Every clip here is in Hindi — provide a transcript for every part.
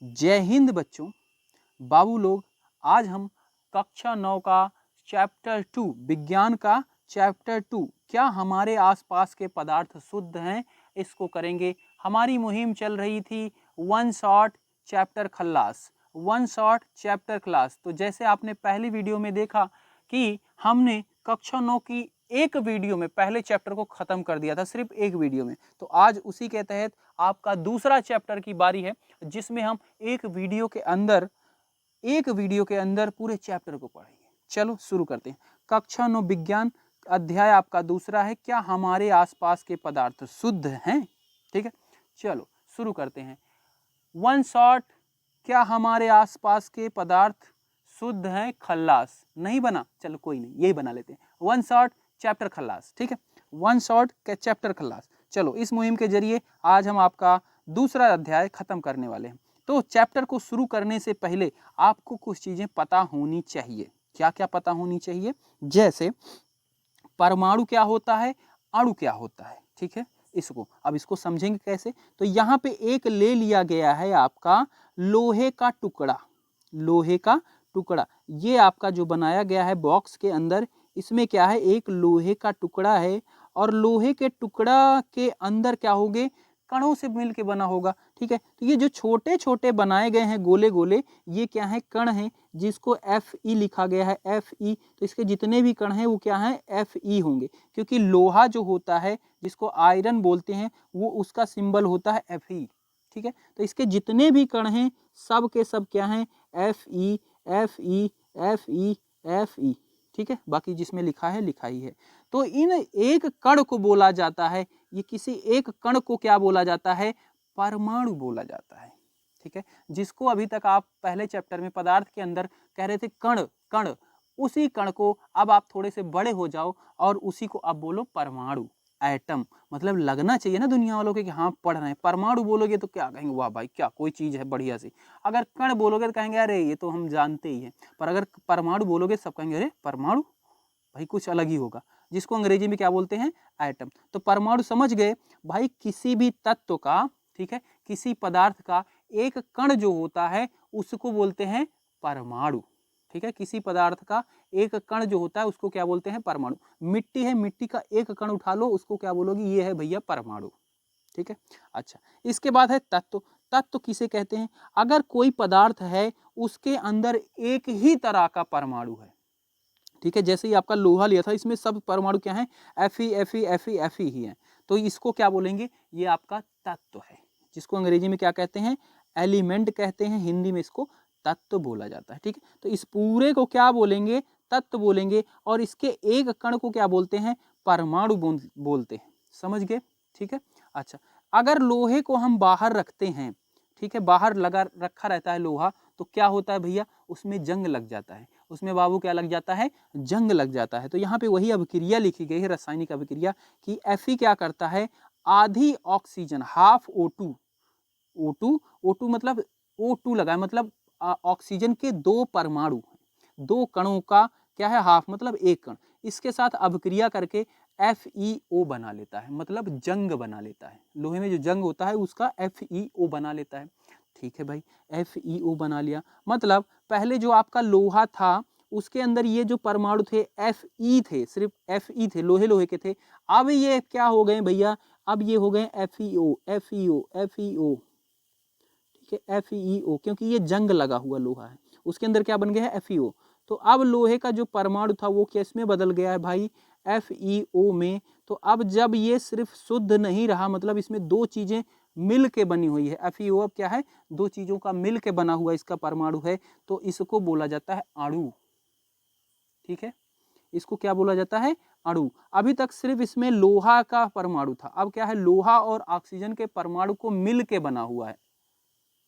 जय हिंद बच्चों। बाबू लोग, आज हम कक्षा 9 का चैप्टर 2 विज्ञान का चैप्टर 2 क्या हमारे आसपास के पदार्थ शुद्ध हैं, इसको करेंगे। हमारी मुहिम चल रही थी वन शॉट चैप्टर खल्लास, वन शॉट चैप्टर क्लास। तो जैसे आपने पहली वीडियो में देखा कि हमने कक्षा 9 की एक वीडियो में पहले चैप्टर को खत्म कर दिया था, सिर्फ एक वीडियो में। तो आज उसी के तहत आपका दूसरा चैप्टर की बारी है, जिसमें हम एक वीडियो के अंदर पूरे चैप्टर को पढ़ेंगे। चलो शुरू करते हैं। कक्षा 9 विज्ञान अध्याय आपका दूसरा है, क्या हमारे आसपास के पदार्थ शुद्ध हैं। ठीक है, चलो शुरू करते हैं। वन शॉट, क्या हमारे आसपास के पदार्थ शुद्ध हैं। खल्लास नहीं बना, चलो कोई नहीं, यही बना लेते हैं। वन शॉट चैप्टर खल्लास। ठीक है, वन शॉट के चैप्टर खल्लास। चलो, इस मुहिम के जरिए आज हम आपका दूसरा अध्याय खत्म करने वाले हैं। तो चैप्टर को शुरू करने से पहले आपको कुछ चीजें पता होनी चाहिए। क्या क्या पता होनी चाहिए? जैसे परमाणु क्या होता है, अणु क्या होता है। ठीक है, इसको समझेंगे कैसे। तो यहाँ पे एक ले लिया गया है आपका लोहे का टुकड़ा। लोहे का टुकड़ा ये आपका जो बनाया गया है बॉक्स के अंदर, इसमें क्या है, एक लोहे का टुकड़ा है। और लोहे के टुकड़ा के अंदर क्या होंगे, कणों से मिलके बना होगा। ठीक है, तो ये जो छोटे छोटे बनाए गए हैं गोले गोले, ये क्या है, कण है, जिसको Fe लिखा गया है, Fe। तो इसके जितने भी कण हैं वो क्या है, Fe होंगे। क्योंकि लोहा जो होता है, जिसको आयरन बोलते हैं, वो उसका सिंबल होता है Fe। ठीक है, तो इसके जितने भी कण हैं सब के सब क्या हैं, Fe Fe Fe Fe। ठीक है, बाकी जिसमें लिखा है लिखा ही है। तो इन एक कण को बोला जाता है, ये किसी एक कण को क्या बोला जाता है, परमाणु बोला जाता है। ठीक है, जिसको अभी तक आप पहले चैप्टर में पदार्थ के अंदर कह रहे थे कण कण, उसी कण को अब आप थोड़े से बड़े हो जाओ और उसी को अब बोलो परमाणु, एटम। मतलब लगना चाहिए ना दुनिया वालों के कि हाँ पढ़ रहे हैं। परमाणु बोलोगे तो क्या कहेंगे, वाह भाई क्या कोई चीज है बढ़िया सी। अगर कण बोलोगे तो कहेंगे अरे ये तो हम जानते ही हैं। पर अगर परमाणु बोलोगे सब कहेंगे अरे परमाणु, भाई कुछ अलग ही होगा। जिसको अंग्रेजी में क्या बोलते हैं, एटम। तो परमाणु समझ गए भाई, किसी भी तत्व का, ठीक है, किसी पदार्थ का एक कण जो होता है उसको बोलते हैं परमाणु। ठीक है, किसी पदार्थ का एक कण जो होता है उसको क्या बोलते हैं, परमाणु। मिट्टी है, मिट्टी का एक कण उठा लो, उसको क्या बोलोगे, ये है भैया परमाणु। ठीक है, अच्छा, इसके बाद है तत्व। तत्व किसे कहते हैं, अगर कोई पदार्थ है उसके अंदर एक ही तरह का परमाणु है। ठीक है, जैसे ही आपका लोहा लिया था, इसमें सब परमाणु क्या है, Fe ही है। तो इसको क्या बोलेंगे, ये आपका तत्व है, जिसको अंग्रेजी में क्या कहते हैं, एलिमेंट कहते हैं। हिंदी में इसको तत्व बोला जाता है। ठीक है, तो इस पूरे को क्या बोलेंगे, तत्व बोलेंगे। और इसके एक कण को क्या बोलते हैं, परमाणु बोलते हैं। समझ गए? ठीक है, अच्छा, अगर लोहे को हम बाहर रखते हैं, ठीक है, बाहर लगा रखा रहता है लोहा, तो क्या होता है भैया, उसमें जंग लग जाता है। उसमें बाबू क्या लग जाता है, जंग लग जाता है। तो यहाँ पे वही अभिक्रिया लिखी गई है, रासायनिक अभिक्रिया, कि Fe क्या करता है, आधी ऑक्सीजन, हाफ O2, O2 मतलब O2 लगा है, मतलब ऑक्सीजन के दो परमाणु, दो कणों का क्या है, हाफ मतलब एक कण, इसके साथ अभिक्रिया करके FeO बना लेता है, मतलब जंग बना लेता है। लोहे में जो जंग होता है उसका FeO बना लेता है। ठीक है भाई, FeO बना लिया, मतलब पहले जो आपका लोहा था उसके अंदर ये जो परमाणु थे Fe थे, सिर्फ Fe थे, लोहे लोहे के थे। अब ये क्या हो गए भैया, अब ये हो गए FeO। ठीक है, FeO, क्योंकि ये जंग लगा हुआ लोहा है, उसके अंदर क्या बन गया है, FeO। तो अब लोहे का जो परमाणु था वो किसमें बदल गया है भाई, FeO में। तो अब जब ये सिर्फ शुद्ध नहीं रहा, मतलब इसमें दो चीजें मिल के बनी हुई है, FeO अब क्या है, दो चीजों का मिल के बना हुआ इसका परमाणु है, तो इसको बोला जाता है अणु। ठीक है, इसको क्या बोला जाता है, अणु। अभी तक सिर्फ इसमें लोहा का परमाणु था, अब क्या है, लोहा और ऑक्सीजन के परमाणु को मिल के बना हुआ है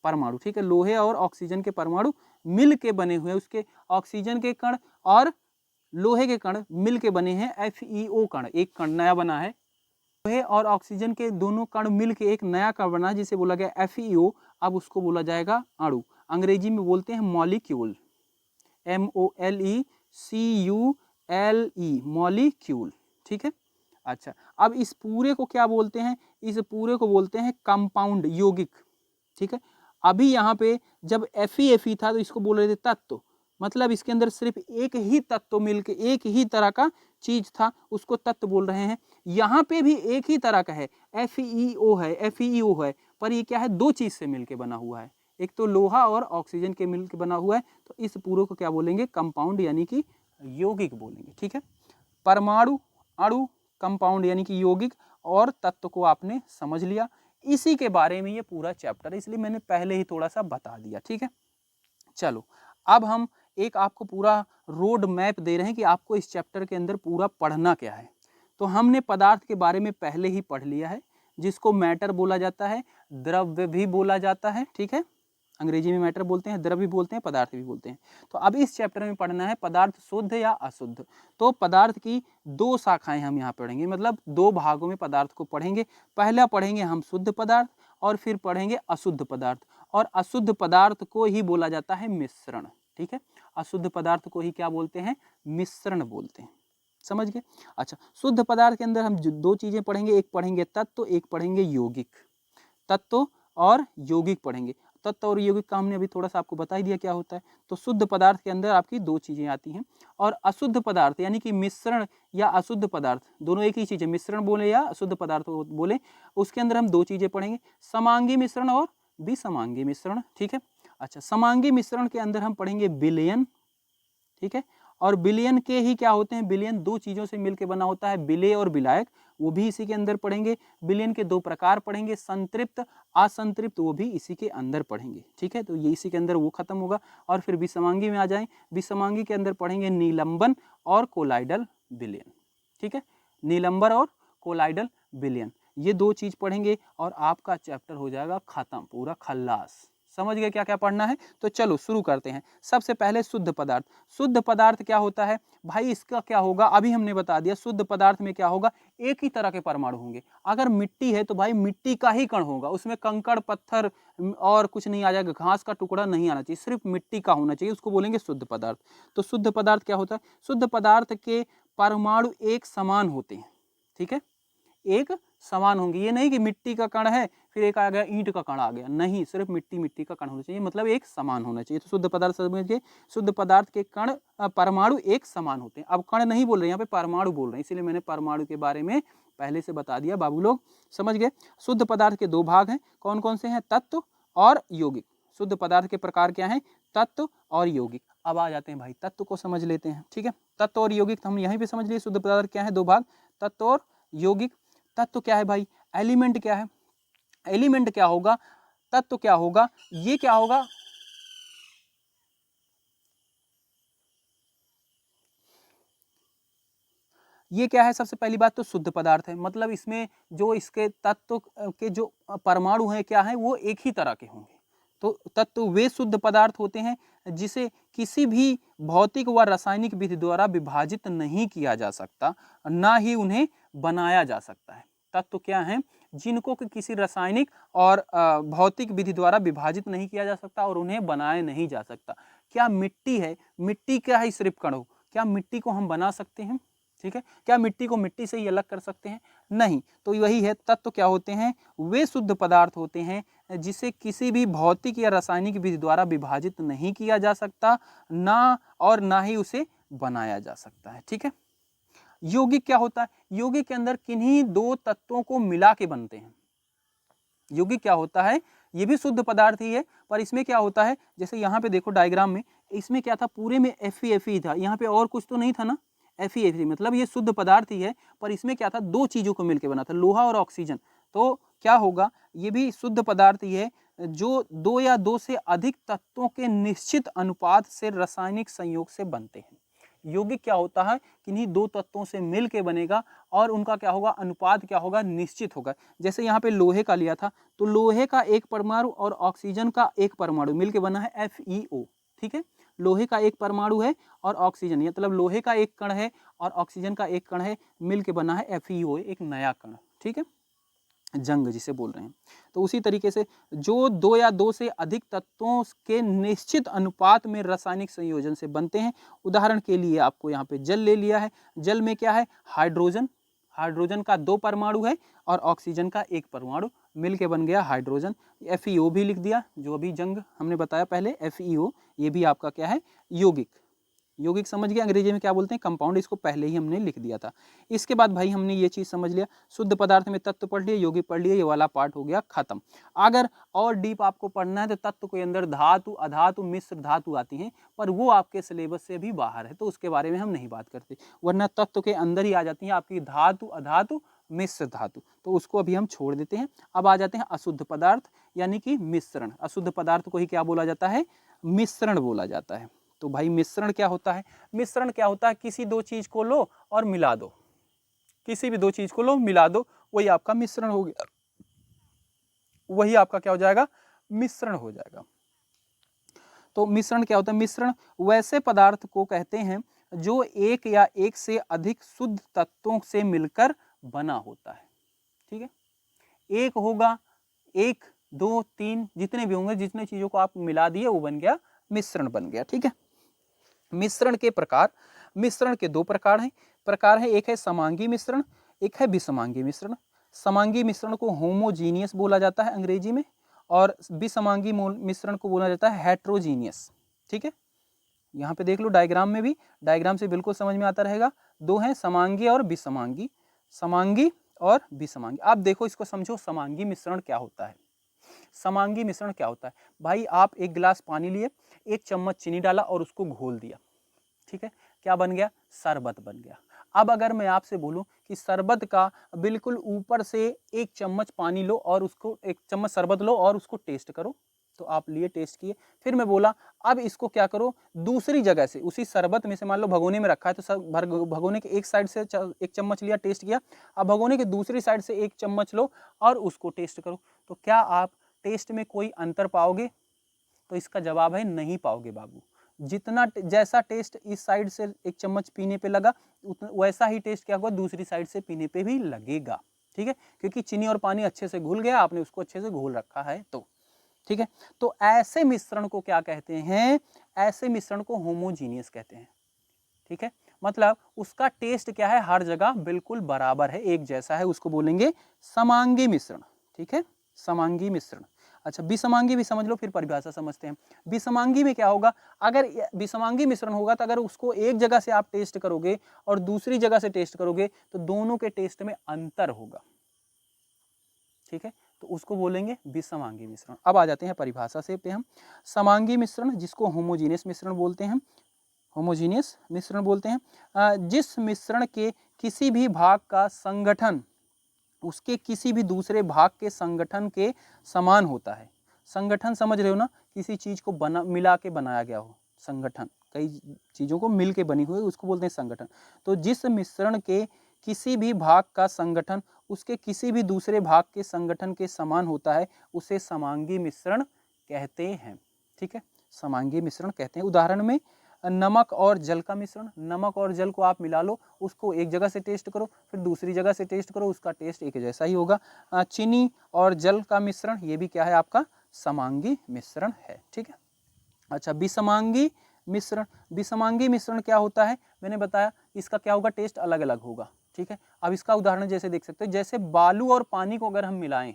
परमाणु। ठीक है, लोहे और ऑक्सीजन के परमाणु मिल के बने हुए, उसके ऑक्सीजन के कण और लोहे के कण मिल के बने हैं FeO कण, एक कण नया बना है। लोहे और ऑक्सीजन के दोनों कण मिल के एक नया कण बना जिसे बोला गया FeO। अब उसको बोला जाएगा अणु। अंग्रेजी में बोलते हैं मॉलिक्यूल, MOLECULE, मॉलिक्यूल। ठीक है, अच्छा, अब इस पूरे को क्या बोलते हैं, इस पूरे को बोलते हैं कंपाउंड, यौगिक। ठीक है, अभी यहाँ पे जब Fe था तो इसको बोल रहे थे तत्व, मतलब इसके अंदर सिर्फ एक ही तत्व मिलके एक ही तरह का चीज था, उसको तत्व बोल रहे हैं। यहाँ पे भी एक ही तरह का है, FeO है, पर ये क्या है, दो चीज से मिलके बना हुआ है, एक तो लोहा और ऑक्सीजन के मिलके बना हुआ है। तो इस पूरे को क्या बोलेंगे, कंपाउंड यानी कि यौगिक बोलेंगे। ठीक है, परमाणु, अणु, कंपाउंड यानी कि यौगिक और तत्व को आपने समझ लिया। इसी के बारे में ये पूरा चैप्टर है, इसलिए मैंने पहले ही थोड़ा सा बता दिया। ठीक है, चलो अब हम एक आपको पूरा रोड मैप दे रहे हैं कि आपको इस चैप्टर के अंदर पूरा पढ़ना क्या है। तो हमने पदार्थ के बारे में पहले ही पढ़ लिया है, जिसको मैटर बोला जाता है, द्रव्य भी बोला जाता है। ठीक है, अंग्रेजी में मैटर बोलते हैं, द्रव्य भी बोलते हैं, पदार्थ भी बोलते हैं। तो अब इस चैप्टर में पढ़ना है पदार्थ शुद्ध या अशुद्ध। तो पदार्थ की दो शाखाएं हम यहाँ पढ़ेंगे, मतलब दो भागों में पदार्थ को पढ़ेंगे। पहला पढ़ेंगे हम शुद्ध पदार्थ और फिर पढ़ेंगे अशुद्ध पदार्थ, और अशुद्ध पदार्थ को ही बोला जाता है मिश्रण। ठीक है, अशुद्ध पदार्थ को ही क्या बोलते हैं, मिश्रण बोलते हैं। समझ गए? अच्छा, शुद्ध पदार्थ के अंदर हम दो चीजें पढ़ेंगे, एक पढ़ेंगे तत्व, एक पढ़ेंगे यौगिक। तत्व और यौगिक पढ़ेंगे। तत्व और यौगिक का हमने अभी थोड़ा सा आपको बता ही दिया क्या होता है। तो शुद्ध पदार्थ के अंदर आपकी दो चीजें आती हैं, और अशुद्ध पदार्थ यानी कि मिश्रण या अशुद्ध पदार्थ, दोनों एक ही चीज है, मिश्रण बोले या अशुद्ध पदार्थ बोले, उसके अंदर हम दो चीजें पढ़ेंगे, समांगी मिश्रण और विसमांगी मिश्रण। ठीक है, अच्छा, समांगी मिश्रण के अंदर हम पढ़ेंगे विलयन। ठीक है, और विलयन के ही क्या होते हैं, विलयन दो चीजों से मिलकर बना होता है, विलेय और विलायक, वो भी इसी के अंदर पढ़ेंगे। विलयन के दो प्रकार पढ़ेंगे, संतृप्त, असंतृप्त, वो भी इसी के अंदर पढ़ेंगे। ठीक है, तो ये इसी के अंदर वो खत्म होगा। और फिर विसमांगी में आ जाएं, विसमांगी के अंदर पढ़ेंगे निलंबन और कोलाइडल विलयन। ठीक है, निलंबन और कोलाइडल विलयन, ये दो चीज पढ़ेंगे और आपका चैप्टर हो जाएगा खत्म, पूरा खल्लास। समझ गए क्या क्या पढ़ना है? तो चलो शुरू करते हैं। सबसे पहले शुद्ध पदार्थ। शुद्ध पदार्थ क्या होता है भाई, इसका क्या होगा, अभी हमने बता दिया। शुद्ध पदार्थ में क्या होगा, एक ही तरह के परमाणु होंगे। अगर मिट्टी है तो भाई मिट्टी का ही कण होगा, उसमें कंकड़ पत्थर और कुछ नहीं आ जाएगा, घास का टुकड़ा नहीं आना चाहिए, सिर्फ मिट्टी का होना चाहिए, उसको बोलेंगे शुद्ध पदार्थ। तो शुद्ध पदार्थ क्या होता है, शुद्ध पदार्थ के परमाणु एक समान होते हैं। ठीक है, एक समान होंगे, ये नहीं कि मिट्टी का कण है फिर एक आ गया ईंट का कण आ गया, नहीं, सिर्फ मिट्टी का कण होना चाहिए, मतलब एक समान होना चाहिए। तो शुद्ध पदार्थ समझ गए, शुद्ध पदार्थ के कण परमाणु एक समान होते हैं। अब कण नहीं बोल रहे, यहाँ पे परमाणु बोल रहे हैं, इसीलिए मैंने परमाणु के बारे में पहले से बता दिया, बाबू लोग समझ गए। शुद्ध पदार्थ के दो भाग हैं, कौन कौन से हैं, तत्व और यौगिक। शुद्ध पदार्थ के प्रकार क्या हैं, तत्व और यौगिक। अब आ जाते हैं भाई तत्व को समझ लेते हैं। ठीक है, तत्व और यौगिक हम यहीं पे समझ लिए। शुद्ध पदार्थ क्या है, दो भाग, तत्व और यौगिक। तत्व क्या है भाई, एलिमेंट क्या है, एलिमेंट क्या होगा, तत्व क्या होगा, ये क्या होगा, ये क्या है, सबसे पहली बात तो शुद्ध पदार्थ है, मतलब इसमें जो इसके तत्व के जो परमाणु हैं क्या है, वो एक ही तरह के होंगे। तो तत्व वे शुद्ध पदार्थ होते हैं जिसे किसी भी भौतिक व रासायनिक विधि द्वारा विभाजित नहीं किया जा सकता, ना ही उन्हें बनाया जा सकता है। तत्व क्या हैं, जिनको किसी रासायनिक और भौतिक विधि द्वारा विभाजित नहीं किया जा सकता और उन्हें बनाया नहीं जा सकता। क्या मिट्टी है, मिट्टी क्या है, सिर्फ कण हो, क्या मिट्टी को हम बना सकते हैं? ठीक है, क्या मिट्टी को मिट्टी से ही अलग कर सकते हैं? नहीं। तो वही है, तत्व क्या होते हैं, वे शुद्ध पदार्थ होते हैं जिसे किसी भी भौतिक या रासायनिक विधि द्वारा विभाजित नहीं किया जा सकता, ना ही उसे बनाया जा सकता है। ठीक है, यौगिक क्या होता है, यौगिक के अंदर किन्हीं दो तत्वों को मिला के बनते हैं। यौगिक क्या होता है, ये भी शुद्ध पदार्थ ही है, पर इसमें क्या होता है, जैसे यहाँ पे देखो डायग्राम में, इसमें क्या था, पूरे में Fe था, यहाँ पे और कुछ तो नहीं था ना, Fe, मतलब ये शुद्ध पदार्थ ही है, पर इसमें क्या था, दो चीजों को मिलकर बना था, लोहा और ऑक्सीजन। तो क्या होगा, ये भी शुद्ध पदार्थ ही है जो दो या दो से अधिक तत्वों के निश्चित अनुपात से रासायनिक संयोग से बनते हैं। यौगिक क्या होता है, किन्हीं दो तत्वों से मिल के बनेगा और उनका क्या होगा, अनुपात क्या होगा, निश्चित होगा। जैसे यहाँ पे लोहे का लिया था, तो लोहे का एक परमाणु और ऑक्सीजन का एक परमाणु मिलके बना है FeO। ठीक है, लोहे का एक परमाणु है और ऑक्सीजन, मतलब लोहे का एक कण है और ऑक्सीजन का एक कण है, मिलके बना है FeO, एक नया कण। ठीक है, जंग जिसे बोल रहे हैं। तो उसी तरीके से जो दो या दो से अधिक तत्वों के निश्चित अनुपात में रासायनिक संयोजन से बनते हैं, उदाहरण के लिए आपको यहाँ पे जल ले लिया है, जल में क्या है, हाइड्रोजन, हाइड्रोजन का दो परमाणु है और ऑक्सीजन का एक परमाणु मिल के बन गया हाइड्रोजन। FeO भी लिख दिया, जो अभी जंग हमने बताया पहले, FeO, ये भी आपका क्या है, यौगिक। यौगिक समझ गया, अंग्रेजी में क्या बोलते हैं, कंपाउंड, इसको पहले ही हमने लिख दिया था। इसके बाद भाई हमने ये चीज़ समझ लिया, शुद्ध पदार्थ में तत्व पढ़ लिए, यौगिक पढ़ लिए, ये वाला पार्ट हो गया खत्म। अगर और डीप आपको पढ़ना है तो तत्व के अंदर धातु, अधातु, मिश्र धातु आती हैं, पर वो आपके सिलेबस से भी बाहर है, तो उसके बारे में हम नहीं बात करते, वरना तत्व के अंदर ही आ जाती है आपकी धातु, अधातु, मिश्र धातु, तो उसको अभी हम छोड़ देते हैं। अब आ जाते हैं अशुद्ध पदार्थ यानी कि मिश्रण। अशुद्ध पदार्थ को ही क्या बोला जाता है, मिश्रण बोला जाता है। तो भाई मिश्रण क्या होता है, मिश्रण क्या होता है, किसी दो चीज को लो और मिला दो, किसी भी दो चीज को लो मिला दो, वही आपका मिश्रण हो गया, वही आपका क्या हो जाएगा, मिश्रण हो जाएगा। तो मिश्रण क्या होता है, मिश्रण वैसे पदार्थ को कहते हैं जो एक या एक से अधिक शुद्ध तत्वों से मिलकर बना होता है। ठीक है, एक होगा, एक, दो, तीन, जितने भी होंगे, जितने चीजों को आप मिला दिए वो बन गया मिश्रण बन गया। ठीक है, मिश्रण के प्रकार, मिश्रण के दो प्रकार हैं, एक है समांगी मिश्रण, एक है विसमांगी मिश्रण। समांगी मिश्रण को होमोजीनियस बोला जाता है अंग्रेजी में, और विसमांगी मिश्रण को बोला जाता है हेट्रोजीनियस। ठीक है, यहाँ पे देख लो डायग्राम में भी, डायग्राम से बिल्कुल समझ में आता रहेगा, दो हैं समांगी और विसमांगी, समांगी और विसमांगी। आप देखो इसको समझो, समांगी मिश्रण क्या होता है, समांगी मिश्रण क्या होता है, भाई आप एक गिलास पानी लिए, एक चम्मच चीनी डाला और उसको घोल दिया, ठीक है, क्या बन गया, शरबत बन गया। अब अगर मैं आपसे बोलूं कि शरबत का बिल्कुल ऊपर से एक चम्मच पानी लो और उसको, एक चम्मच शरबत लो और उसको टेस्ट करो, तो आप लिए, टेस्ट किए, फिर मैं बोला अब इसको क्या करो, दूसरी जगह से, उसी शरबत में से, मान लो भगोने में रखा है तो भगोने के एक साइड से एक चम्मच लिया, टेस्ट किया, अब भगोने के दूसरी साइड से एक चम्मच लो और उसको टेस्ट करो, तो क्या आप टेस्ट में कोई अंतर पाओगे, तो इसका जवाब है नहीं पाओगे बाबू। जितना जैसा टेस्ट इस साइड से एक चम्मच पीने पे लगा, वैसा ही टेस्ट क्या होगा दूसरी साइड से पीने पे भी लगेगा। ठीक है, क्योंकि चीनी और पानी अच्छे से घुल गया, आपने उसको अच्छे से घोल रखा है तो। ठीक है, तो ऐसे मिश्रण को क्या कहते हैं, ऐसे मिश्रण को होमोजीनियस कहते हैं। ठीक है, मतलब उसका टेस्ट क्या है, हर जगह बिल्कुल बराबर है, एक जैसा है, उसको बोलेंगे समांगी मिश्रण। ठीक है, समांगी मिश्रण। अच्छा, विसमांगी भी समझ लो, फिर परिभाषा समझते हैं। विसमांगी में क्या होगा, अगर विसमांगी मिश्रण होगा तो अगर उसको एक जगह से आप टेस्ट करोगे और दूसरी जगह से टेस्ट करोगे तो दोनों के टेस्ट में अंतर होगा। ठीक है, तो उसको बोलेंगे विसमांगी मिश्रण। अब आ जाते हैं परिभाषा से पे हम, समांगी मिश्रण जिसको होमोजीनियस मिश्रण बोलते हैं, होमोजीनियस मिश्रण बोलते हैं, जिस मिश्रण के किसी भी भाग का संगठन उसके किसी भी दूसरे भाग के संगठन के समान होता है। संगठन समझ रहे हो ना, किसी चीज को बना, मिला के बनाया गया हो, संगठन, कई चीजों को मिल के बनी हुई, उसको बोलते हैं संगठन। तो जिस मिश्रण के किसी भी भाग का संगठन उसके किसी भी दूसरे भाग के संगठन के समान होता है, उसे समांगी मिश्रण कहते हैं। ठीक है, समांगी मिश्रण कहते हैं। उदाहरण में नमक और जल का मिश्रण, नमक और जल को आप मिला लो, उसको एक जगह से टेस्ट करो, फिर दूसरी जगह से टेस्ट करो, उसका टेस्ट एक जैसा ही होगा। चीनी और जल का मिश्रण, ये भी क्या है आपका, समांगी मिश्रण है। ठीक है, अच्छा, विसमांगी मिश्रण, विसमांगी मिश्रण क्या होता है, मैंने बताया इसका क्या होगा, टेस्ट अलग अलग होगा। ठीक है, अब इसका उदाहरण जैसे देख सकते हो, जैसे बालू और पानी को अगर हम मिलाएं,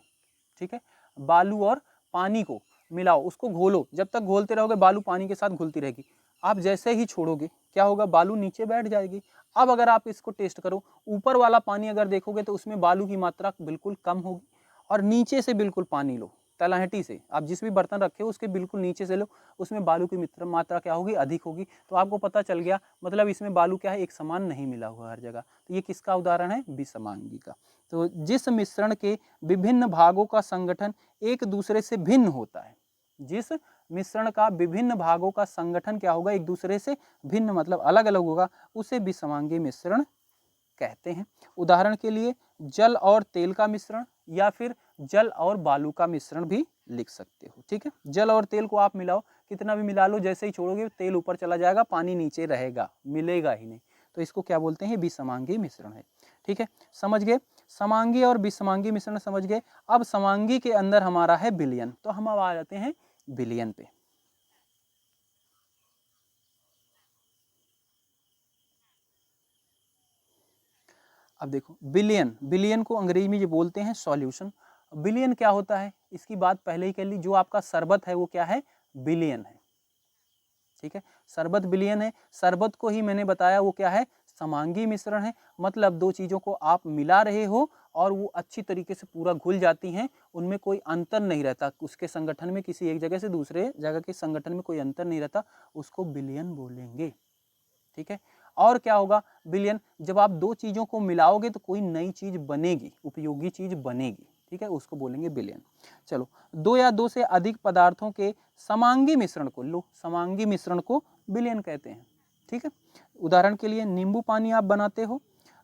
ठीक है, बालू और पानी को मिलाओ, उसको घोलो, जब तक घोलते रहोगे बालू पानी के साथ घुलती रहेगी, आप जैसे ही छोड़ोगे क्या होगा, बालू नीचे बैठ जाएगी। अब अगर आप इसको टेस्ट करो, ऊपर वाला पानी अगर देखोगे तो उसमें बालू की मात्रा बिल्कुल कम होगी, और नीचे से बिल्कुल पानी लो, तलहटी से आप जिस भी बर्तन रखे हो उसके बिल्कुल नीचे से लो, उसमें बालू की मात्रा क्या होगी, अधिक होगी। तो आपको पता चल गया, मतलब इसमें बालू क्या है, एक समान नहीं मिला हुआ हर जगह। तो ये किसका उदाहरण है, विसमांगी का। तो जिस मिश्रण के विभिन्न भागों का संगठन एक दूसरे से भिन्न होता है, जिस मिश्रण का विभिन्न भागों का संगठन क्या होगा, एक दूसरे से भिन्न मतलब अलग अलग होगा, उसे विसमांगी मिश्रण कहते हैं। उदाहरण के लिए जल और तेल का मिश्रण, या फिर जल और बालू का मिश्रण भी लिख सकते हो। ठीक है, जल और तेल को आप मिलाओ, कितना भी मिला लो, जैसे ही छोड़ोगे तेल ऊपर चला जाएगा, पानी नीचे रहेगा, मिलेगा ही नहीं, तो इसको क्या बोलते हैं, विसमांगी मिश्रण है। ठीक है, समझ गए, समांगी और विसमांगी मिश्रण समझ गए। अब समांगी के अंदर हमारा है विलयन, तो हम अब आ जाते हैं विलयन पे। अब देखो विलयन, विलयन को अंग्रेजी में ये बोलते हैं सॉल्यूशन। बिलियन क्या होता है इसकी बात पहले ही कर ली। जो आपका शरबत है वो क्या है, बिलियन है, ठीक है, शरबत बिलियन है। शरबत को ही मैंने बताया वो क्या है, समांगी मिश्रण है। मतलब दो चीज़ों को आप मिला रहे हो और वो अच्छी तरीके से पूरा घुल जाती हैं, उनमें कोई अंतर नहीं रहता, उसके संगठन में किसी एक जगह से दूसरे जगह के संगठन में कोई अंतर नहीं रहता, उसको बिलियन बोलेंगे, ठीक है। और क्या होगा, बिलियन, जब आप दो चीज़ों को मिलाओगे तो कोई नई चीज़ बनेगी, उपयोगी चीज़ बनेगी, ठीक है, उसको बोलेंगे बिलियन। चलो, दो या दो से अधिक पदार्थों के समांगी मिश्रण को, लो समांगी मिश्रण को बिलियन कहते हैं, ठीक है। उदाहरण के लिए नींबू पानी आप बनाते हो,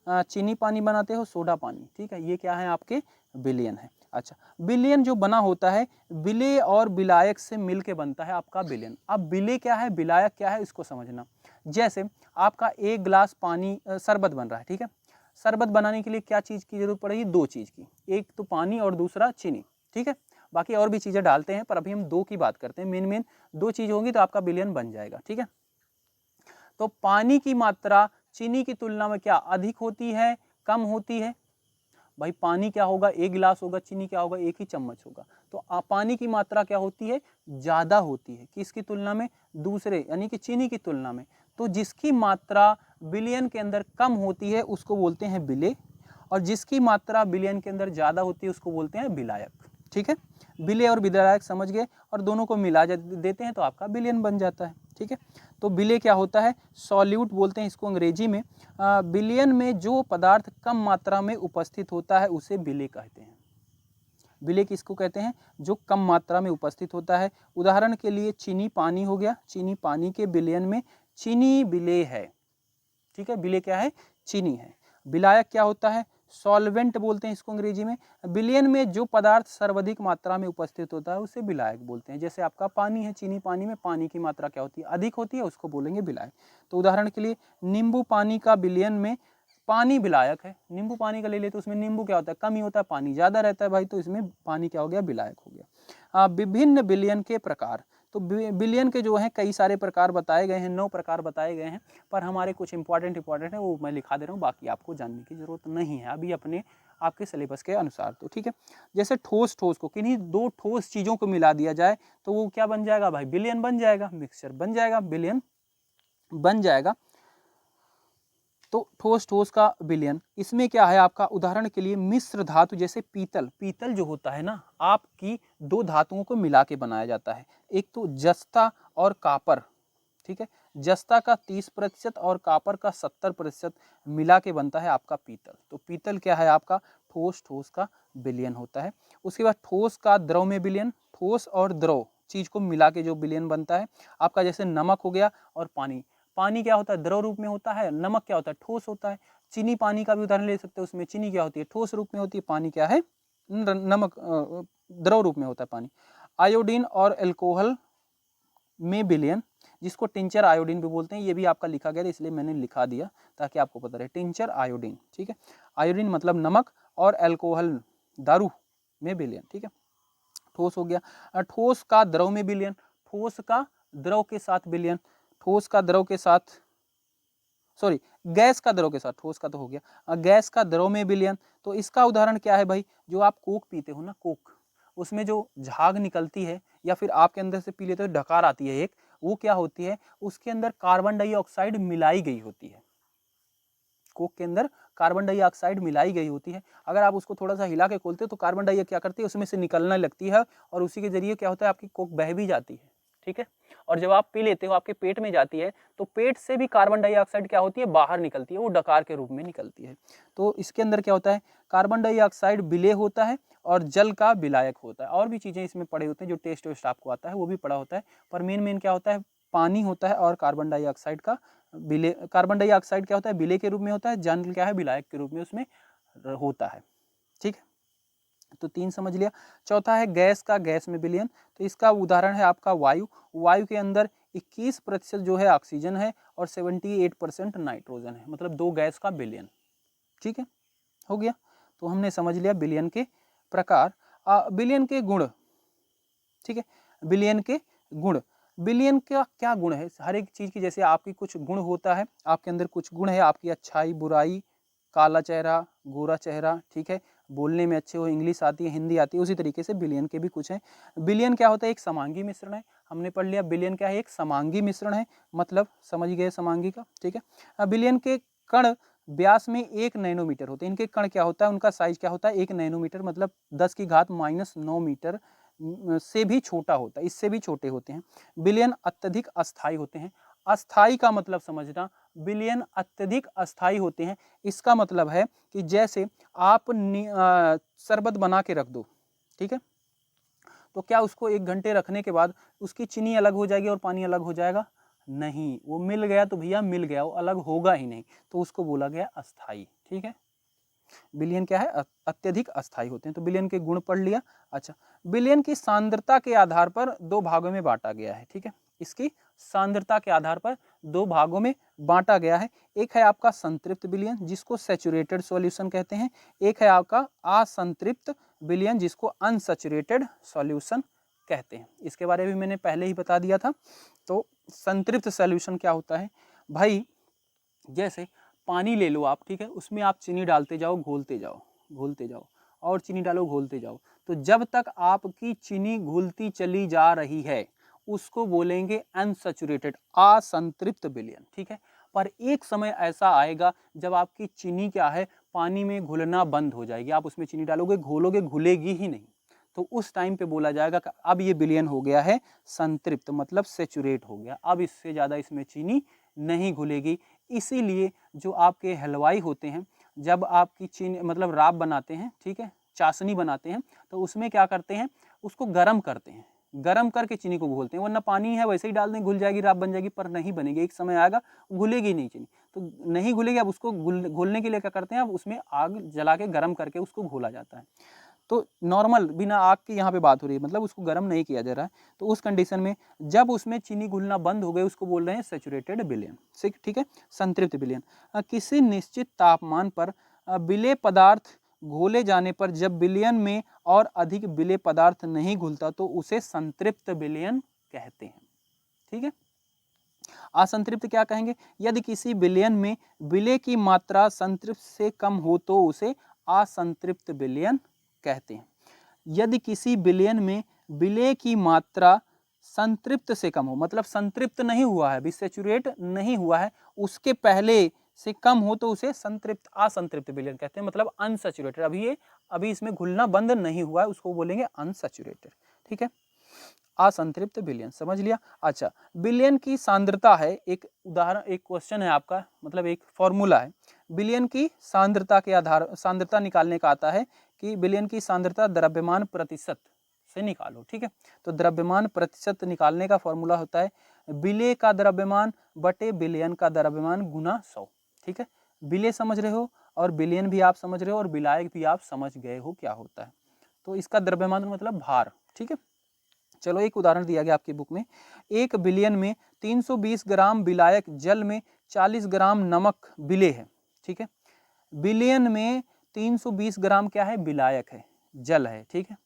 चीनी पानी बनाते हो, सोडा पानी, ठीक है, ये क्या है आपके बिलियन है। अच्छा, बिलियन जो बना होता है विलेय और विलायक से मिलके बनता है आपका बिलियन। अब विलेय क्या है, विलायक क्या है, इसको समझना। जैसे आपका एक गिलास पानी शरबत बन रहा है, ठीक है, शरबत बनाने के लिए क्या चीज़ की जरूरत पड़ेगी, दो चीज़ की, एक तो पानी और दूसरा चीनी, ठीक है। बाकी और भी चीज़ें डालते हैं पर अभी हम दो की बात करते हैं, मेन दो चीज़ होंगी तो आपका बिलियन बन जाएगा, ठीक है। तो पानी की मात्रा चीनी की तुलना में क्या अधिक होती है, कम होती है, भाई पानी क्या होगा, एक गिलास होगा, चीनी क्या होगा, एक ही चम्मच होगा, तो पानी की मात्रा क्या होती है, ज़्यादा होती है, किसकी तुलना में, दूसरे यानी कि चीनी की तुलना में। तो जिसकी मात्रा बिलियन के अंदर कम होती है उसको बोलते हैं विलेय, और जिसकी मात्रा बिलियन के अंदर ज़्यादा होती है उसको बोलते हैं विलायक, ठीक है। विलेय और विलायक समझ गए, और दोनों को मिला देते हैं तो आपका बिलियन बन जाता है, ठीक है। तो विलेय क्या होता है, सॉल्यूट बोलते हैं इसको अंग्रेजी में। बिलियन में जो पदार्थ कम मात्रा में उपस्थित होता है उसे विलेय कहते हैं। विलेय किसको कहते हैं, जो कम मात्रा में उपस्थित होता है। उदाहरण के लिए चीनी पानी हो गया, चीनी पानी के विलयन में चीनी विलेय है, ठीक है, विलेय क्या है, चीनी है। विलायक क्या होता है, सॉल्वेंट बोलते हैं इसको अंग्रेजी में। विलयन में जो पदार्थ सर्वाधिक मात्रा में उपस्थित होता है उसे विलायक बोलते हैं। जैसे आपका पानी है, चीनी पानी में पानी की मात्रा क्या होती है, अधिक होती है, उसको बोलेंगे विलायक। तो उदाहरण के लिए नींबू पानी का विलयन में पानी विलायक है, नींबू पानी का ले ले तो उसमें नींबू क्या होता है, कम ही होता है, पानी ज़्यादा रहता है भाई, तो इसमें पानी क्या हो गया, विलायक हो गया। विभिन्न विलयन के प्रकार, तो बिलियन के जो हैं कई सारे प्रकार बताए गए हैं, 9 प्रकार बताए गए हैं, पर हमारे कुछ इंपॉर्टेंट है वो मैं लिखा दे रहा हूँ, बाकी आपको जानने की जरूरत नहीं है अभी अपने आपके सिलेबस के अनुसार, तो ठीक है। जैसे ठोस को किन्हीं दो ठोस चीज़ों को मिला दिया जाए तो वो क्या बन जाएगा भाई, बिलियन बन जाएगा, मिक्सचर बन जाएगा, बिलियन बन जाएगा। तो ठोस का विलयन, इसमें क्या है आपका, उदाहरण के लिए मिश्र धातु, जैसे पीतल जो होता है ना, आपकी दो धातुओं को मिला के बनाया जाता है, एक तो जस्ता और कापर, ठीक है, जस्ता का 30% और कापर का 70% मिला के बनता है आपका पीतल। तो पीतल क्या है आपका, ठोस का विलयन होता है। उसके बाद ठोस का द्रव में विलयन, ठोस और द्रव चीज को मिला के जो विलयन बनता है आपका, जैसे नमक हो गया और पानी, पानी क्या होता है, द्रव रूप में होता है, नमक क्या होता है, ठोस होता है। चीनी पानी का भी उदाहरण ले सकते हैं, उसमें चीनी क्या होती है, ठोस रूप में होती है, पानी क्या है, नमक द्रव रूप में होता है पानी। आयोडीन और एल्कोहल में विलयन, जिसको टिंचर आयोडीन भी बोलते हैं, ये भी आपका लिखा गया है इसलिए मैंने लिखा दिया ताकि आपको पता रहे, टिंचर आयोडीन, ठीक है। आयोडीन मतलब नमक, और एल्कोहल दारू में विलयन, ठीक है। ठोस हो गया। ठोस का द्रव में विलयन, ठोस का द्रव के साथ विलयन, ठोस का द्रव के साथ, सॉरी गैस का द्रव के साथ, ठोस का तो हो गया, गैस का द्रव में विलयन। तो इसका उदाहरण क्या है भाई, जो आप कोक पीते हो ना, कोक, उसमें जो झाग निकलती है या फिर आपके अंदर से पी लेते हो डकार आती है एक, वो क्या होती है, उसके अंदर कार्बन डाइऑक्साइड मिलाई गई होती है, कोक के अंदर कार्बन डाइऑक्साइड मिलाई गई होती है। अगर आप उसको थोड़ा सा हिला के खोलते हो तो कार्बन डाइऑक्साइड क्या करती है, उसमें से निकलने लगती है, और उसी के जरिए क्या होता है, आपकी कोक बह भी जाती है, ठीक है। और जब आप पी लेते हो आपके पेट में जाती है तो पेट से भी कार्बन डाइऑक्साइड क्या होती है, बाहर निकलती है, वो डकार के रूप में निकलती है। तो इसके अंदर क्या होता है, कार्बन डाइऑक्साइड विलेय होता है और जल का विलायक होता है। और भी चीजें इसमें पड़े होते हैं, जो टेस्ट वेस्ट आपको आता है वो भी पड़ा होता है, पर मेन क्या होता है, पानी होता है और कार्बन डाइऑक्साइड का विलेय। कार्बन डाइऑक्साइड क्या होता है, विलेय के रूप में होता है, जल क्या है, विलायक के रूप में उसमें होता है, ठीक है। तो 3 समझ लिया। चौथा है गैस का गैस में विलयन, तो इसका उदाहरण है आपका वायु। वायु के अंदर 21% जो है ऑक्सीजन है और 78% नाइट्रोजन है, मतलब दो गैस का विलयन, ठीक है, हो गया। तो हमने समझ लिया विलयन के प्रकार। विलयन के गुण, ठीक है, विलयन के गुण, विलयन का क्या गुण है, हर एक चीज की जैसे आपकी कुछ गुण होता है, आपके अंदर कुछ गुण है, आपकी अच्छाई बुराई, काला चेहरा गोरा चेहरा, ठीक है, बोलने में अच्छे हो, इंग्लिश आती है, हिंदी आती है, उसी तरीके से बिलियन के भी कुछ हैं। बिलियन क्या होता है? एक समांगी मिश्रण है। हमने पढ़ लिया बिलियन क्या है? एक समांगी मिश्रण है, मतलब समझ गए समांगी का, ठीक है। अब बिलियन के कण व्यास में 1 नैनोमीटर होते हैं। इनके कण क्या होता है? उनका साइज क्या होता है? 1 नैनोमीटर, मतलब 10 की घात -9 मीटर से भी छोटा होता है, इससे भी छोटे होते हैं। बिलियन अत्यधिक अस्थायी होते हैं। अस्थायी का मतलब समझना, बिलियन अत्यधिक अस्थायी होते हैं। इसका मतलब है कि जैसे आप शरबत बना के रख दो, ठीक है, तो क्या उसको 1 घंटे रखने के बाद उसकी चीनी अलग हो जाएगी और पानी अलग हो जाएगा? नहीं, वो मिल गया तो भैया मिल गया, वो अलग होगा ही नहीं, तो उसको बोला गया अस्थाई, ठीक है। बिलियन क्या है? अत्यधिक अस्थायी होते हैं। तो बिलियन के गुण पढ़ लिया। अच्छा, बिलियन की सांद्रता के आधार पर 2 भागों में बांटा गया है, ठीक है। इसकी सांद्रता के आधार पर 2 भागों में बांटा गया है। एक है आपका संतृप्त बिलियन, जिसको सैचुरेटेड सॉल्यूशन कहते हैं। एक है आपका असंतृप्त बिलियन, जिसको अनसैचुरेटेड सॉल्यूशन कहते हैं। इसके बारे में मैंने पहले ही बता दिया था। तो संतृप्त सॉल्यूशन क्या होता है भाई? जैसे पानी ले लो आप, ठीक है, उसमें आप चीनी डालते जाओ, घोलते जाओ, घोलते जाओ, और चीनी डालो, घोलते जाओ, तो जब तक आपकी चीनी घुलती चली जा रही है उसको बोलेंगे अनसैचुरेटेड, असंतृप्त बिलियन, ठीक है। पर एक समय ऐसा आएगा जब आपकी चीनी क्या है? पानी में घुलना बंद हो जाएगी। आप उसमें चीनी डालोगे, घोलोगे, घुलेगी ही नहीं, तो उस टाइम पे बोला जाएगा कि अब ये बिलियन हो गया है संतृप्त, मतलब सैचुरेट हो गया, अब इससे ज़्यादा इसमें चीनी नहीं घुलेगी। इसीलिए जो आपके हलवाई होते हैं, जब आपकी चीनी मतलब राब बनाते हैं, ठीक है, चाशनी बनाते हैं, तो उसमें क्या करते हैं? उसको गर्म करते हैं, गर्म करके चीनी को घोलते हैं, वरना पानी है वैसे ही डाल दें, घुल जाएगी, राब बन जाएगी, पर नहीं बनेगी। एक समय आएगा घुलेगी नहीं चीनी, तो नहीं घुलेगी। अब उसको घोलने के लिए क्या करते हैं? अब उसमें आग जला के गर्म करके उसको घोला जाता है। तो नॉर्मल बिना आग के यहाँ पे बात हो रही है, मतलब उसको गर्म नहीं किया जा रहा है। तो उस कंडीशन में जब उसमें चीनी घुलना बंद हो गई, उसको बोल रहे हैं सैचुरेटेड बिलियन, ठीक है, संतृप्त बिलियन। किसी निश्चित तापमान पर विलेय पदार्थ घोले जाने पर जब बिलियन में और अधिक विलेय पदार्थ नहीं घुलता तो उसे संतृप्त बिलियन कहते हैं, ठीक है। असंतृप्त क्या कहेंगे? यदि किसी बिलियन में विलेय की मात्रा संतृप्त से कम हो तो उसे असंतृप्त बिलियन कहते हैं। यदि किसी बिलियन में विलेय की मात्रा संतृप्त से कम हो, मतलब संतृप्त नहीं हुआ है, अभी सैचुरेट नहीं हुआ है, उसके पहले से कम हो तो उसे संतृप्त असंतृप्त बिलियन कहते हैं, मतलब अनसैचुरेटेड। अभी इसमें घुलना बंद नहीं हुआ है, उसको बोलेंगे अनसैचुरेटेड, ठीक है। असंतृप्त बिलियन समझ लिया। अच्छा, बिलियन की सांद्रता है, एक उदाहरण, एक क्वेश्चन है आपका, मतलब एक फॉर्मूला है। बिलियन की सांद्रता के आधार, सांद्रता निकालने का आता है कि बिलियन की सांद्रता द्रव्यमान प्रतिशत से निकालो, ठीक है। तो द्रव्यमान प्रतिशत निकालने का फॉर्मूला होता है विलेय का द्रव्यमान बटे बिलियन का द्रव्यमान गुना 100, ठीक है। विलेय समझ रहे हो और बिलियन भी आप समझ रहे हो और विलायक भी आप समझ गए हो क्या होता है। तो इसका द्रव्यमान मतलब भार, ठीक है। चलो एक उदाहरण दिया गया आपकी बुक में, 1 बिलियन में 320 ग्राम विलायक जल में 40 ग्राम नमक विलेय है, ठीक है। बिलियन में 320 ग्राम क्या है? विलायक है, जल है, ठीक है।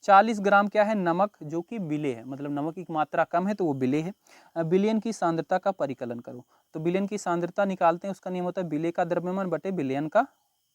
40 ग्राम क्या है? नमक, जो कि विलेय है, मतलब नमक की मात्रा कम है तो वो विलेय है। बिलियन की सांद्रता का परिकलन करो, तो बिलियन की सांद्रता निकालते हैं, उसका नियम होता है विलेय का द्रव्यमान बटे बिलियन का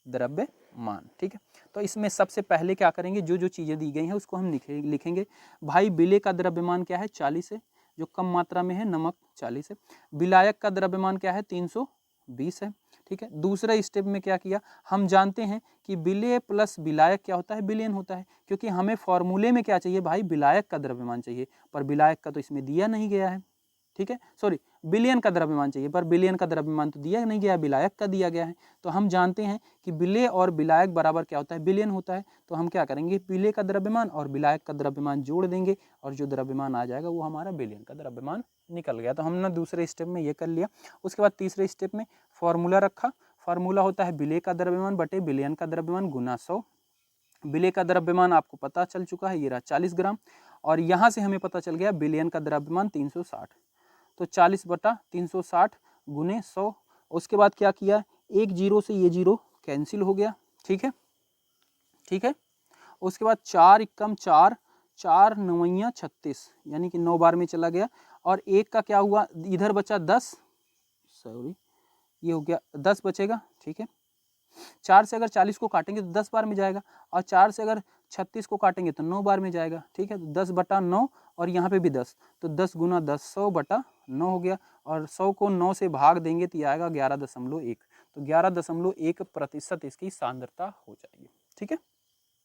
द्रव्यमान, ठीक है। तो इसमें सबसे पहले क्या करेंगे? जो जो चीज़ें दी गई हैं उसको हम लिखेंगे। भाई विलेय का द्रव्यमान क्या है? 40 है, जो कम मात्रा में है, नमक 40 है। विलायक का द्रव्यमान क्या है? 320 है, ठीक है। दूसरा स्टेप में क्या किया? हम जानते हैं कि विलेय प्लस विलायक क्या होता है? बिलियन होता है, क्योंकि हमें फॉर्मूले में क्या चाहिए भाई? विलायक का द्रव्यमान चाहिए, पर विलायक का तो इसमें दिया नहीं गया है, ठीक है, सॉरी, बिलियन का द्रव्यमान चाहिए, पर बिलियन का द्रव्यमान तो दिया नहीं गया, विलायक का दिया गया है। तो हम जानते हैं कि विलेय और विलायक बराबर क्या होता है? बिलियन होता है। तो हम क्या करेंगे? विलेय का द्रव्यमान और विलायक का द्रव्यमान जोड़ देंगे, और जो द्रव्यमान आ जाएगा वो हमारा बिलियन का द्रव्यमान निकल गया। तो हमने दूसरे स्टेप में ये कर लिया। उसके बाद तीसरे स्टेप में फॉर्मूला रखा। फार्मूला होता है विलेय का द्रव्यमान बटे बिलियन का द्रव्यमान गुना 100। विलेय का द्रव्यमान आपको पता चल चुका है, ये रहा 40 ग्राम, और यहाँ से हमें पता चल गया बिलियन का द्रव्यमान 360। तो 40 बटा 360 गुने 100। उसके बाद क्या किया? एक जीरो से ये जीरो कैंसिल हो गया, ठीक है, ठीक है। उसके बाद 4 एकम 4, 4 नवैया 36, यानी कि 9 बार में चला गया, और एक का क्या हुआ? इधर बचा 10, सॉरी ये हो गया 10 बचेगा, ठीक है। 4 से अगर 40 को काटेंगे तो 10 बार में जाएगा, और 4 से अगर 36 को काटेंगे तो 9 बार में जाएगा, ठीक है। तो 10/9 और यहाँ पे भी 10, तो 10 × 10 100/9 हो गया, और 100 को 9 से भाग देंगे तो ये आएगा 11.1, तो 11.1% इसकी सांद्रता हो जाएगी, ठीक है।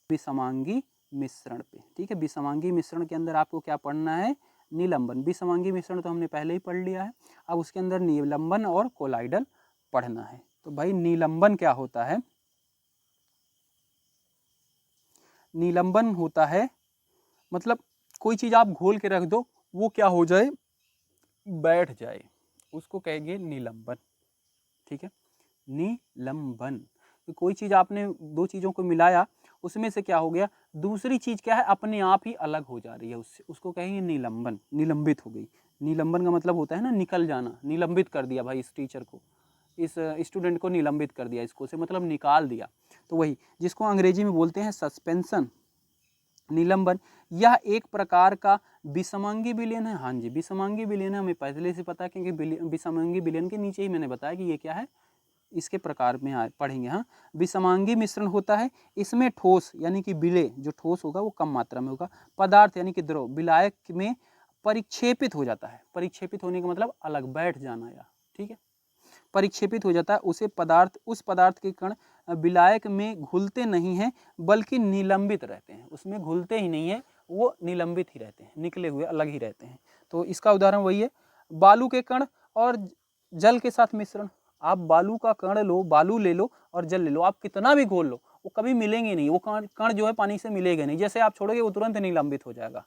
विषमांगी मिश्रण पे, ठीक है। विषमांगी मिश्रण के अंदर आपको क्या पढ़ना है, निलंबन। विषमांगी मिश्रण तो हमने पहले ही पढ़ लिया है, अब उसके अंदर निलंबन और कोलाइडल पढ़ना है। तो भाई निलंबन क्या होता है, निलंबन होता है मतलब कोई चीज आप घोल के रख दो, वो क्या हो जाए, बैठ जाए, उसको कहेंगे निलंबन, ठीक है। निलंबन, तो कोई चीज आपने दो चीजों को मिलाया, उसमें से क्या हो गया, दूसरी चीज क्या है अपने आप ही अलग हो जा रही है उससे, उसको कहेंगे निलंबन, निलंबित हो गई। निलंबन का मतलब होता है ना निकल जाना, निलंबित कर दिया भाई इस टीचर को, इस स्टूडेंट को निलंबित कर दिया, इसको से मतलब निकाल दिया। तो वही जिसको अंग्रेजी में बोलते हैं सस्पेंशन, निलंबन। यह एक प्रकार का विषमांगी विलयन है। हाँ जी, विषमांगी विलयन है, हमें पहले से पता है, क्योंकि विषमांगी विलयन के नीचे ही मैंने बताया कि ये क्या है, इसके प्रकार में पढ़ेंगे। हाँ, विषमांगी मिश्रण होता है, इसमें ठोस यानी कि विलय जो ठोस होगा वो कम मात्रा में होगा, पदार्थ यानी कि द्रव विलायक में परिक्षेपित हो जाता है। परिक्षेपित होने का मतलब अलग बैठ जाना, या ठीक है, परिक्षेपित हो जाता है, उसे पदार्थ, उस पदार्थ के कण विलायक में घुलते नहीं हैं बल्कि निलंबित रहते हैं, उसमें घुलते ही नहीं है, वो निलंबित ही रहते हैं, निकले हुए अलग ही रहते हैं। तो इसका उदाहरण वही है, बालू के कण और जल के साथ मिश्रण। आप बालू का कण लो, बालू ले लो और जल ले लो, आप कितना भी घोल लो वो कभी मिलेंगे नहीं, वो कण जो है पानी से मिलेगा नहीं, जैसे आप छोड़ोगे वो तुरंत निलंबित हो जाएगा,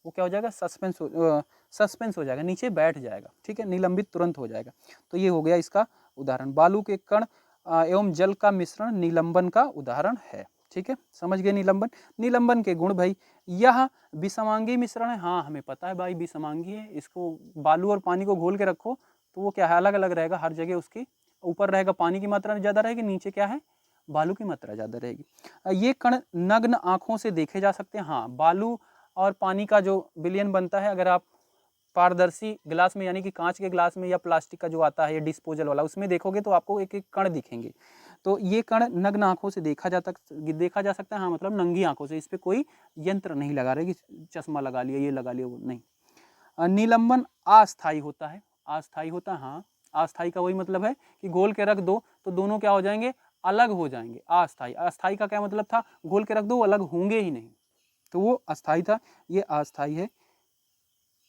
वो क्या हो जाएगा, सस्पेंस हो जाएगा, नीचे बैठ जाएगा, ठीक है, निलंबित तुरंत हो जाएगा। तो ये हो गया इसका उदाहरण, बालू के कण एवं जल का मिश्रण निलंबन का उदाहरण है, ठीक है। समझ गए निलंबन। निलंबन के गुण भाई, यह विषमांगी मिश्रण है। हाँ, हमें पता है भाई विषमांगी है, इसको बालू और पानी को घोल के रखो तो वो क्या है, अलग अलग रहेगा, हर जगह उसकी ऊपर रहेगा पानी की मात्रा ज़्यादा रहेगी, नीचे क्या है, बालू की मात्रा ज़्यादा रहेगी। ये कण नग्न आँखों से देखे जा सकते हैं। हाँ, बालू और पानी का जो विलयन बनता है, अगर आप पारदर्शी गिलास में यानी कि कांच के गिलास में या प्लास्टिक का जो आता है या डिस्पोजल वाला, उसमें देखोगे तो आपको एक एक कण दिखेंगे। तो ये कण नग्न आंखों से देखा जा सकता है। हाँ, मतलब नंगी आंखों से, इस पर कोई यंत्र नहीं लगा रहे कि चश्मा लगा लिया, ये लगा लिया, वो नहीं। निलंबन अस्थायी होता है, अस्थायी होता है। हाँ, अस्थायी का वही मतलब है कि घोल के रख दो तो दोनों क्या हो जाएंगे, अलग हो जाएंगे। अस्थायी, अस्थायी का क्या मतलब था, घोल के रख दो अलग होंगे ही नहीं, तो वो अस्थायी था, ये अस्थायी है।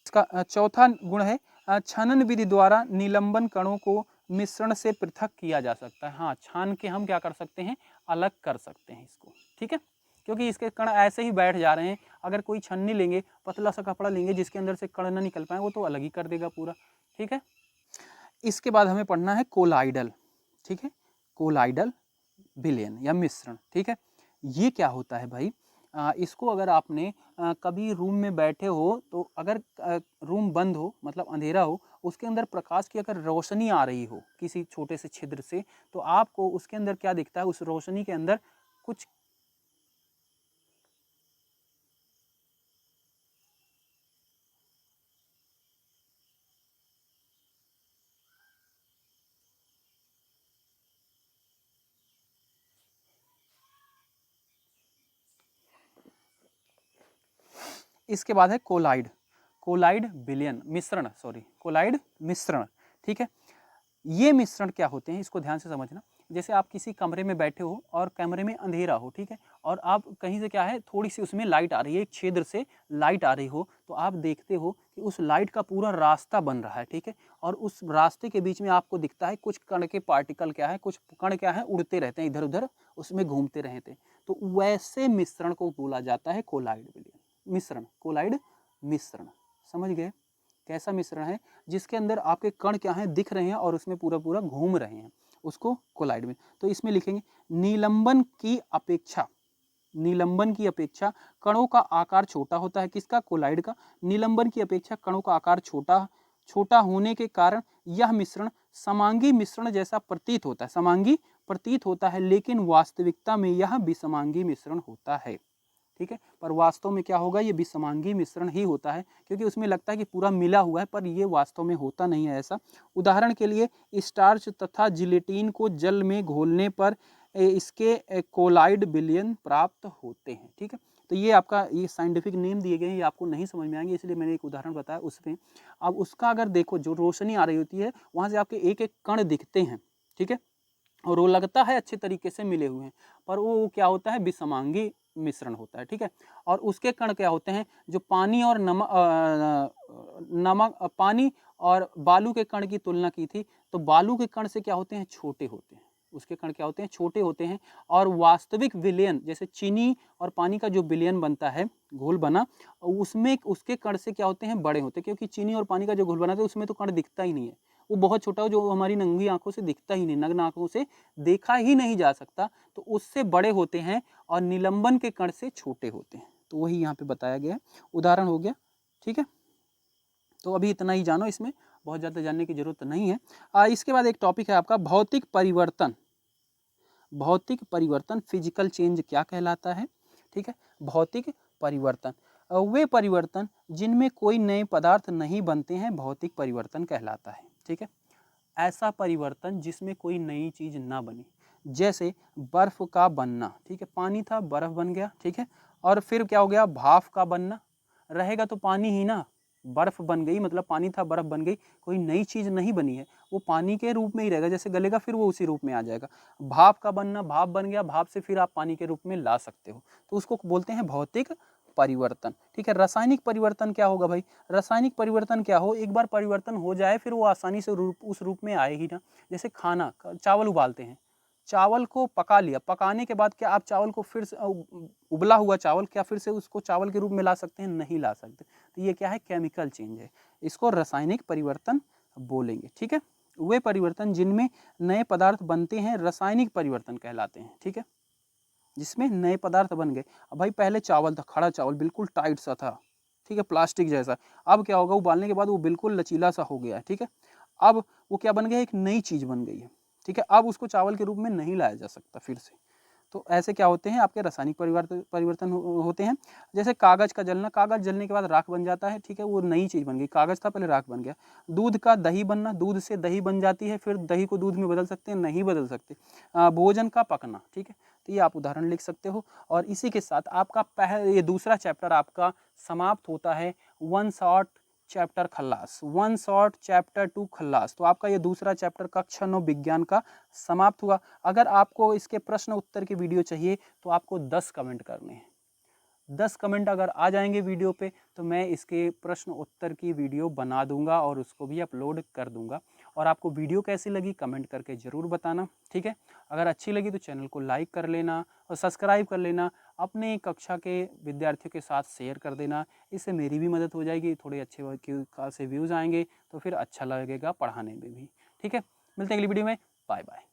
इसका चौथा गुण है, छानन विधि द्वारा निलंबन कणों को मिश्रण से पृथक किया जा सकता है। हाँ, छान के हम क्या कर सकते हैं, अलग कर सकते हैं इसको, ठीक है, क्योंकि इसके कण ऐसे ही बैठ जा रहे हैं, अगर कोई छन्नी लेंगे, पतला सा कपड़ा लेंगे जिसके अंदर से कण ना निकल पाए, वो तो अलग ही कर देगा पूरा, ठीक है। इसके बाद हमें पढ़ना है कोलाइडल, ठीक है, कोलाइडल विलयन या मिश्रण, ठीक है। ये क्या होता है भाई, इसको अगर आपने कभी रूम में बैठे हो तो अगर रूम बंद हो मतलब अंधेरा हो, उसके अंदर प्रकाश की अगर रोशनी आ रही हो किसी छोटे से छिद्र से, तो आपको उसके अंदर क्या दिखता है, उस रोशनी के अंदर कुछ इसके बाद है कोलाइड, कोलाइड विलयन मिश्रण, सॉरी कोलाइड मिश्रण, ठीक है। ये मिश्रण क्या होते हैं, इसको ध्यान से समझना। जैसे आप किसी कमरे में बैठे हो और कमरे में अंधेरा हो, ठीक है, और आप कहीं से क्या है, थोड़ी सी उसमें लाइट आ रही है, एक छिद्र से लाइट आ रही हो, तो आप देखते हो कि उस लाइट का पूरा रास्ता बन रहा है, ठीक है, और उस रास्ते के बीच में आपको दिखता है कुछ कण के पार्टिकल क्या है, कुछ कण क्या है, उड़ते रहते हैं इधर उधर, उसमें घूमते रहते हैं। तो वैसे मिश्रण को बोला जाता है कोलाइड विलयन मिश्रण, कोलाइड मिश्रण। समझ गए, कैसा मिश्रण है जिसके अंदर आपके कण क्या हैं, दिख रहे हैं और उसमें पूरा पूरा घूम रहे हैं, उसको कोलाइड में। तो इसमें लिखेंगे निलंबन की अपेक्षा, निलंबन की अपेक्षा कणों का आकार छोटा होता है, किसका, कोलाइड का। निलंबन की अपेक्षा कणों का आकार छोटा छोटा होने के कारण यह मिश्रण समांगी मिश्रण जैसा प्रतीत होता है, समांगी प्रतीत होता है, लेकिन वास्तविकता में यह विषमांगी मिश्रण होता है, ठीक है। पर वास्तव में क्या होगा, ये विषमांगी मिश्रण ही होता है, क्योंकि उसमें लगता है कि पूरा मिला हुआ है, पर ये वास्तव में होता नहीं है ऐसा। उदाहरण के लिए स्टार्च तथा जिलेटिन को जल में घोलने पर इसके कोलाइड विलयन प्राप्त होते हैं। ठीक है, तो ये आपका ये साइंटिफिक नेम दिए गए हैं, ये आपको नहीं समझ में आएंगे, इसलिए मैंने एक उदाहरण बताया उसमें। अब उसका अगर देखो, जो रोशनी आ रही होती है वहाँ से आपके एक एक कण दिखते हैं। ठीक है, और वो लगता है अच्छे तरीके से मिले हुए हैं, पर वो क्या होता है, विषमांगी मिश्रण होता है। ठीक है, और उसके कण क्या होते हैं, जो पानी और नमक पानी और बालू के कण की तुलना की थी, तो बालू के कण से क्या होते हैं, छोटे होते हैं। उसके कण क्या होते हैं, छोटे होते हैं। और वास्तविक विलयन, जैसे चीनी और पानी का जो विलयन बनता है, घोल बना, उसमें उसके कण से क्या होते हैं, बड़े होते हैं, क्योंकि चीनी और पानी का जो घोल बना था उसमें तो कण दिखता ही नहीं है, वो बहुत छोटा हो, जो हमारी नंगी आंखों से दिखता ही नहीं, नग्न आंखों से देखा ही नहीं जा सकता, तो उससे बड़े होते हैं, और निलंबन के कण से छोटे होते हैं। तो वही यहाँ पे बताया गया है, उदाहरण हो गया। ठीक है, तो अभी इतना ही जानो, इसमें बहुत ज़्यादा जानने की जरूरत नहीं है। इसके बाद एक टॉपिक है आपका भौतिक परिवर्तन। भौतिक परिवर्तन, फिजिकल चेंज क्या कहलाता है। ठीक है, भौतिक परिवर्तन, वे परिवर्तन जिनमें कोई नए पदार्थ नहीं बनते हैं, भौतिक परिवर्तन कहलाता है। ठीक है, ऐसा परिवर्तन जिसमें कोई नई चीज़ ना बने, जैसे बर्फ का बनना। ठीक है, पानी था, बर्फ बन गया। ठीक है, और फिर क्या हो गया, भाप का बनना, रहेगा तो पानी ही ना, बर्फ बन गई मतलब पानी था, बर्फ बन गई, कोई नई चीज़ नहीं बनी है, वो पानी के रूप में ही रहेगा, जैसे गलेगा फिर वो उसी रूप में आ जाएगा। भाप का बनना, भाप बन गया, भाप से फिर आप पानी के रूप में ला सकते हो, तो उसको बोलते हैं भौतिक परिवर्तन। ठीक है, रासायनिक परिवर्तन क्या होगा भाई, रासायनिक परिवर्तन क्या हो, एक बार परिवर्तन हो जाए फिर वो आसानी से उस रूप में आए ही ना। जैसे खाना, चावल उबालते हैं, चावल को पका लिया, पकाने के बाद क्या आप चावल को फिर से उबला हुआ चावल क्या फिर से उसको चावल के रूप में ला सकते हैं, नहीं ला सकते। तो ये क्या है, केमिकल चेंज है, इसको रासायनिक परिवर्तन बोलेंगे। ठीक है, वे परिवर्तन जिनमें नए पदार्थ बनते हैं, रासायनिक परिवर्तन कहलाते हैं। ठीक है, जिसमें नए पदार्थ बन गए। अब भाई पहले चावल था, खड़ा चावल बिल्कुल टाइट सा था, ठीक है, प्लास्टिक जैसा, अब क्या होगा, उबालने के बाद वो बिल्कुल लचीला सा हो गया है। ठीक है, अब वो क्या बन गया, एक नई चीज़ बन गई है। ठीक है, अब उसको चावल के रूप में नहीं लाया जा सकता फिर से। तो ऐसे क्या होते हैं, आपके रासायनिक परिवर्तन होते हैं। जैसे कागज का जलना, कागज जलने के बाद राख बन जाता है। ठीक है, वो नई चीज़ बन गई, कागज था पहले राख बन गया। दूध का दही बनना, दूध से दही बन जाती है, फिर दही को दूध में बदल सकते हैं, नहीं बदल सकते। भोजन का पकना, ठीक है, तो ये आप उदाहरण लिख सकते हो। और इसी के साथ आपका ये दूसरा चैप्टर आपका समाप्त होता है, वन शॉट चैप्टर खल्लास, वन शॉट चैप्टर 2 खल्लास। तो आपका ये दूसरा चैप्टर कक्षा 9 विज्ञान का समाप्त हुआ। अगर आपको इसके प्रश्न उत्तर की वीडियो चाहिए तो आपको 10 कमेंट करने हैं। 10 कमेंट अगर आ जाएंगे वीडियो पे तो मैं इसके प्रश्न उत्तर की वीडियो बना दूंगा और उसको भी अपलोड कर दूंगा। और आपको वीडियो कैसी लगी कमेंट करके ज़रूर बताना। ठीक है, अगर अच्छी लगी तो चैनल को लाइक कर लेना और सब्सक्राइब कर लेना, अपने कक्षा के विद्यार्थियों के साथ शेयर कर देना, इससे मेरी भी मदद हो जाएगी, थोड़े अच्छे खासे व्यूज़ आएंगे तो फिर अच्छा लगेगा पढ़ाने में भी। ठीक है, मिलते हैं अगली वीडियो में, बाय बाय।